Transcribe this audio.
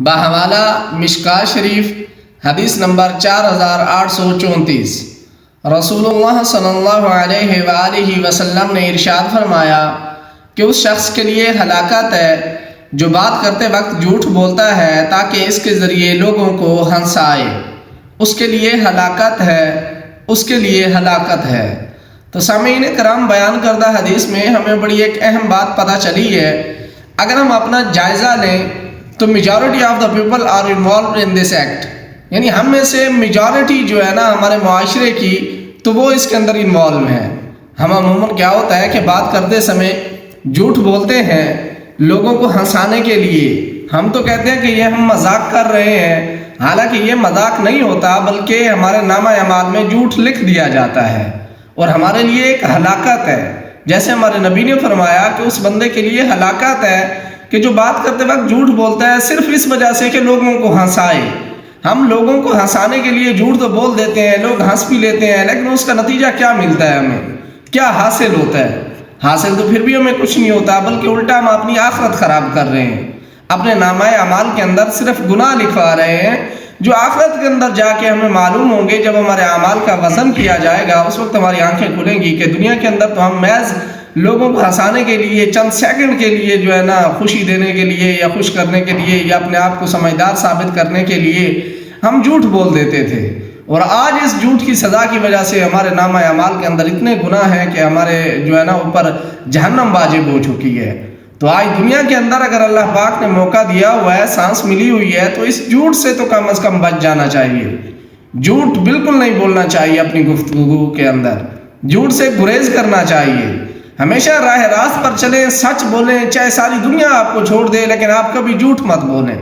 بحوالہ مشکاۃ شریف حدیث نمبر 4834، رسول اللہ صلی اللہ علیہ وآلہ وسلم نے ارشاد فرمایا کہ اس شخص کے لیے ہلاکت ہے جو بات کرتے وقت جھوٹ بولتا ہے تاکہ اس کے ذریعے لوگوں کو ہنسائے۔ اس کے لیے ہلاکت ہے، اس کے لیے ہلاکت ہے۔ تو سامعین کرام، بیان کردہ حدیث میں ہمیں بڑی ایک اہم بات پتہ چلی ہے۔ اگر ہم اپنا جائزہ لیں تو majority of the people are involved in this act, یعنی ہم میں سے میجورٹی جو ہے نا ہمارے معاشرے کی، تو وہ اس کے اندر انوالو ہیں۔ ہم عموماً کیا ہوتا ہے کہ بات کرتے سمے جھوٹ بولتے ہیں لوگوں کو ہنسانے کے لیے۔ ہم تو کہتے ہیں کہ یہ ہم مذاق کر رہے ہیں، حالانکہ یہ مذاق نہیں ہوتا، بلکہ ہمارے نامہ اعمال میں جھوٹ لکھ دیا جاتا ہے اور ہمارے لیے ایک ہلاکت ہے۔ جیسے ہمارے نبی نے فرمایا کہ اس بندے کے لیے ہلاکت ہے کہ جو بات کرتے وقت جھوٹ بولتا ہے صرف اس وجہ سے کہ لوگوں کو ہنسائے۔ ہم لوگوں کو ہنسانے کے لیے جھوٹ تو بول دیتے ہیں، لوگ ہنس بھی لیتے ہیں، لیکن اس کا نتیجہ کیا ملتا ہے؟ ہمیں کیا حاصل ہوتا ہے؟ حاصل تو پھر بھی ہمیں کچھ نہیں ہوتا، بلکہ الٹا ہم اپنی آخرت خراب کر رہے ہیں۔ اپنے نامہ اعمال کے اندر صرف گناہ لکھوا رہے ہیں، جو آخرت کے اندر جا کے ہمیں معلوم ہوں گے۔ جب ہمارے اعمال کا وزن کیا جائے گا، اس وقت ہماری آنکھیں کھلیں گی کہ دنیا کے اندر تو ہم محض لوگوں کو ہنسانے کے لیے، چند سیکنڈ کے لیے جو ہے نا خوشی دینے کے لیے یا خوش کرنے کے لیے یا اپنے آپ کو سمجھدار ثابت کرنے کے لیے ہم جھوٹ بول دیتے تھے، اور آج اس جھوٹ کی سزا کی وجہ سے ہمارے نامہ اعمال کے اندر اتنے گناہ ہیں کہ ہمارے جو ہے نا اوپر جہنم واجب ہو چکی ہے۔ تو آج دنیا کے اندر اگر اللہ پاک نے موقع دیا ہوا ہے، سانس ملی ہوئی ہے، تو اس جھوٹ سے تو کم از کم بچ جانا چاہیے۔ جھوٹ بالکل نہیں بولنا چاہیے اپنی گفتگو کے اندر، جھوٹ سے گریز کرنا چاہیے۔ ہمیشہ راہ راست پر چلیں، سچ بولیں، چاہے ساری دنیا آپ کو چھوڑ دے، لیکن آپ کبھی جھوٹ مت بولیں۔